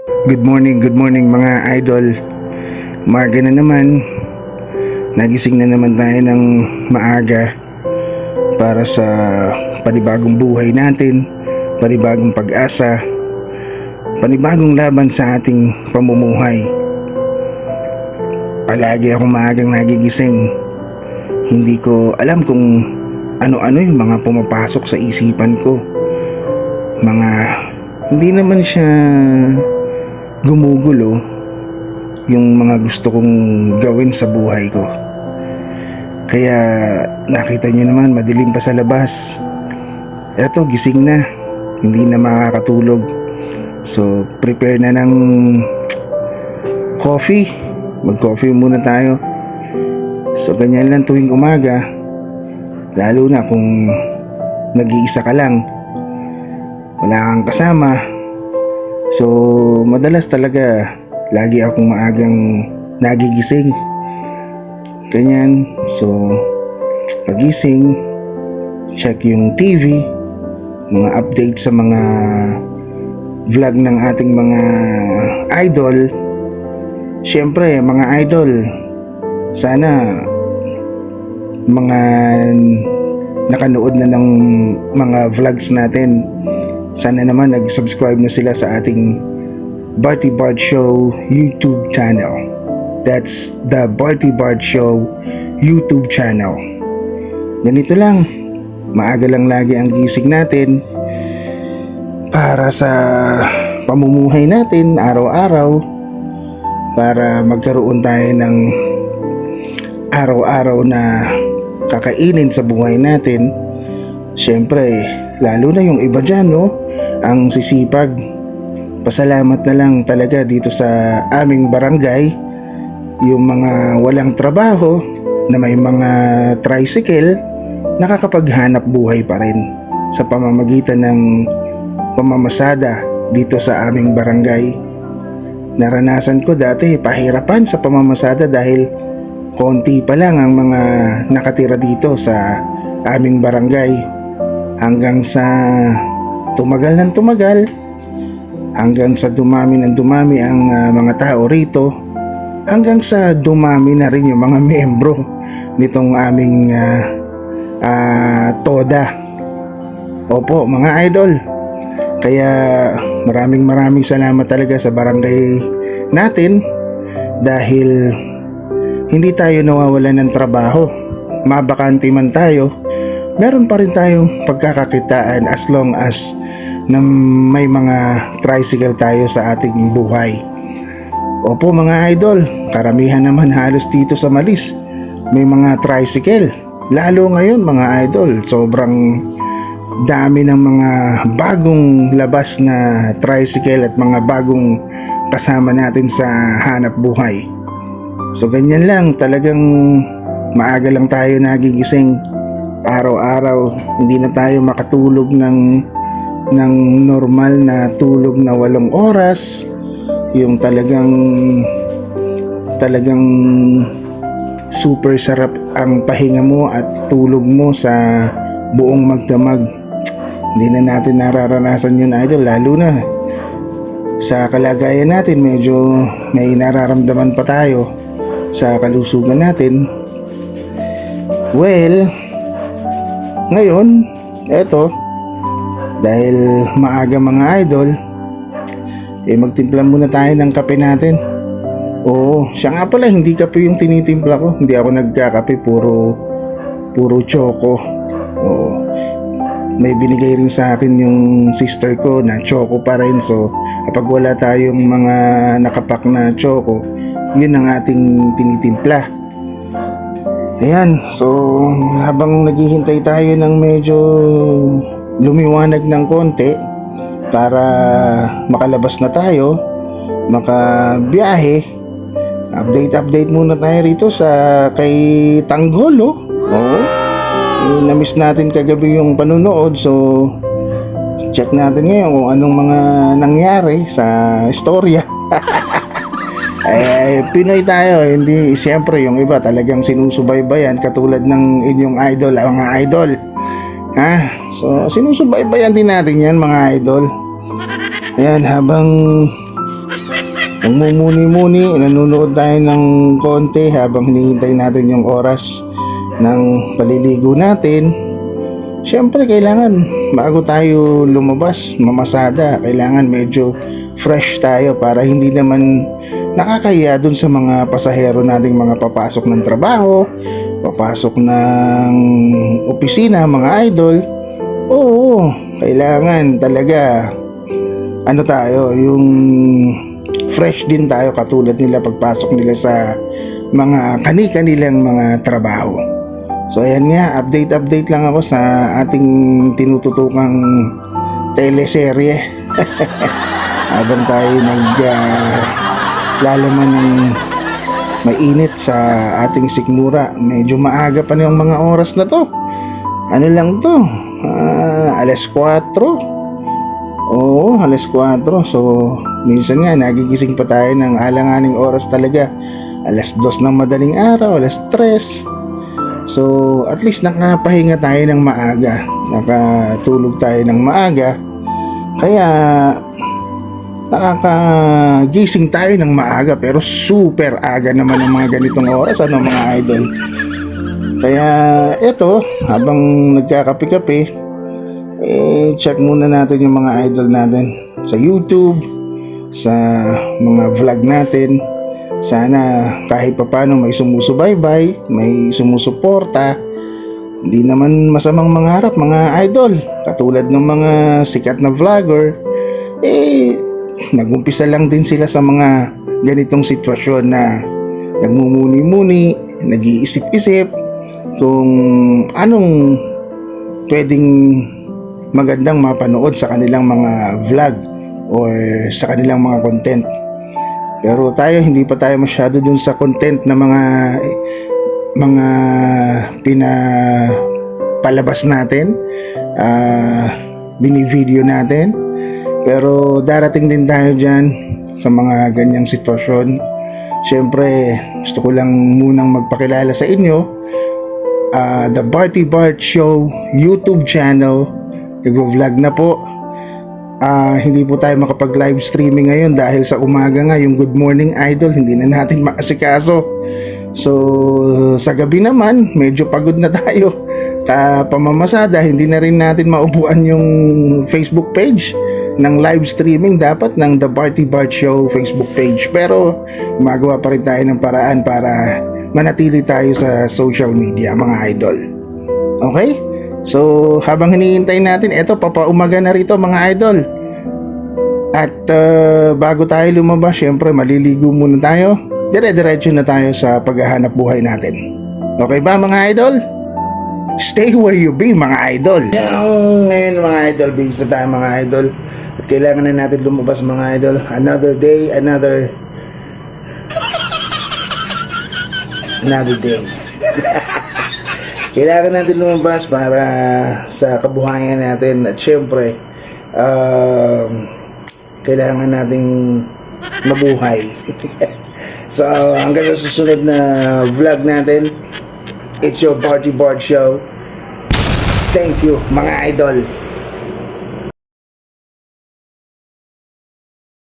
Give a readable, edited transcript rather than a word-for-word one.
Good morning mga idol. Umaga na naman. Nagising na naman tayo ng maaga para sa panibagong buhay natin, panibagong pag-asa, panibagong laban sa ating pamumuhay. Palagi akong maagang nagigising. Hindi ko alam kung ano-ano yung mga pumapasok sa isipan ko. Hindi naman siya gumugulo yung mga gusto kong gawin sa buhay ko. Kaya nakita nyo naman, madilim pa sa labas. Eto, gising na, hindi na makakatulog. So prepare na ng coffee. Mag-coffee muna tayo. So ganyan lang tuwing umaga, lalo na kung nag-iisa ka lang, wala kang kasama. So madalas talaga lagi akong maagang nagigising. Ganyan. So pagising, check yung TV, mga update sa mga vlog ng ating mga idol. Siyempre mga idol, sana mga nakanood na ng mga vlogs natin, sana naman nag-subscribe na sila sa ating Barty Bard Show YouTube channel. That's the Barty Bard Show YouTube channel. Ganito lang, maaga lang lagi ang gising natin para sa pamumuhay natin araw-araw, para magkaroon tayo ng araw-araw na kakainin sa buhay natin. Siyempre, lalo na yung iba dyan, no? Ang sisipag. Pasalamat na lang talaga dito sa aming barangay, yung mga walang trabaho na may mga tricycle, nakakapaghanap buhay pa rin sa pamamagitan ng pamamasada dito sa aming barangay. Naranasan ko dati pahirapan sa pamamasada dahil konti pa lang ang mga nakatira dito sa aming barangay, hanggang sa tumagal ng tumagal, hanggang sa dumami ng dumami ang mga tao rito, hanggang sa dumami na rin yung mga miyembro nitong aming toda. Opo mga idol, kaya maraming salamat talaga sa barangay natin, dahil hindi tayo nawawalan ng trabaho. Mabakante man tayo, meron pa rin tayong pagkakakitaan as long as na may mga tricycle tayo sa ating buhay. Opo mga idol, karamihan naman halos dito sa Malis may mga tricycle. Lalo ngayon mga idol, sobrang dami ng mga bagong labas na tricycle at mga bagong kasama natin sa hanap buhay. So ganyan lang, talagang maaga lang tayo nagigising araw-araw. Hindi na tayo makatulog ng normal na tulog na 8 oras. Yung talagang super sarap ang pahinga mo at tulog mo sa buong magdamag. Hindi na natin nararanasan yun idol, lalo na sa kalagayan natin. Medyo may nararamdaman pa tayo sa kalusugan natin. Well, ngayon, eto, dahil maaga mga idol, magtimpla muna tayo ng kape natin. Oo, siya nga pala, hindi kape yung tinitimpla ko. Hindi ako nagkakape, puro choco. Oo, may binigay rin sa akin yung sister ko na choco pa rin. So kapag wala tayong mga nakapak na choco, yun ang ating tinitimpla. Ayan, so habang naghihintay tayo ng medyo lumiwanag ng konti para makalabas na tayo, makabiyahe, update muna tayo rito sa kay Tanggol, no? Oo, na-miss natin kagabi yung panunood, so check natin ngayon kung anong mga nangyari sa istorya. Pinoy tayo, hindi siyempre yung iba talagang sinusubaybayan katulad ng inyong idol, mga idol. So sinusubaybayan din natin yan mga idol. Ayan, habang nagmumuni-muni, nanonood tayo ng konti habang hinihintay natin yung oras ng paliligo natin. Siyempre kailangan bago tayo lumabas, mamasada, kailangan medyo fresh tayo para hindi naman nakakahiya dun sa mga pasahero nating mga papasok ng trabaho, papasok ng opisina, mga idol. Oo, kailangan talaga ano tayo, yung fresh din tayo katulad nila pagpasok nila sa mga kani-kanilang mga trabaho. So ayan nga, update lang ako sa ating tinututukang teleserye. Habang tayo lalaman ng mainit sa ating sikmura. Medyo maaga pa na yung mga oras na to. Ano lang to? Alas 4. Oo, alas 4. So minsan nga nagigising pa tayo ng alanganing oras talaga. Alas 2 ng madaling araw, alas 3. So at least nakapahinga tayo ng maaga, nakatulog tayo ng maaga, kaya nakakagising tayo ng maaga, pero super aga naman ng mga ganitong oras, ano mga idol. Kaya eto, habang nagkakape-kape, check muna natin yung mga idol natin sa YouTube, sa mga vlog natin. Sana kahit papano may sumusubaybay, may sumusuporta. Hindi naman masamang mangarap mga idol. Katulad ng mga sikat na vlogger, nagumpisa lang din sila sa mga ganitong sitwasyon na nagmumuni-muni, nag-iisip-isip kung anong pwedeng magandang mapanood sa kanilang mga vlog or sa kanilang mga content. Pero tayo, hindi pa tayo masyado dun sa content na mga pinapalabas natin, bini-video natin. Pero darating din tayo dyan sa mga ganyang sitwasyon. Siyempre, gusto ko lang munang magpakilala sa inyo, The Barty Bart Show YouTube channel. Nag-vlog na po. Hindi po tayo makapag live streaming ngayon dahil sa umaga nga yung Good Morning Idol hindi na natin maasikaso. So sa gabi naman medyo pagod na tayo, pamamasada, hindi na rin natin maubuan yung Facebook page ng live streaming dapat ng The Barty Bart Show Facebook page. Pero magawa pa rin tayo ng paraan para manatili tayo sa social media mga idol. Okay? So habang hinihintay natin, eto papaumaga na rito mga idol. At bago tayo lumabas, syempre maliligo muna tayo. Dire-diretso na tayo sa paghahanap buhay natin. Okay ba mga idol? Stay where you be mga idol. Ngayon mga idol, busy tayo mga idol. At kailangan na natin lumabas mga idol. Another day, another day. Kailangan natin lumabas para sa kabuhayan natin. At syempre, kailangan nating mabuhay. So, hanggang sa susunod na vlog natin, it's your Barty Bart Show. Thank you, mga idol.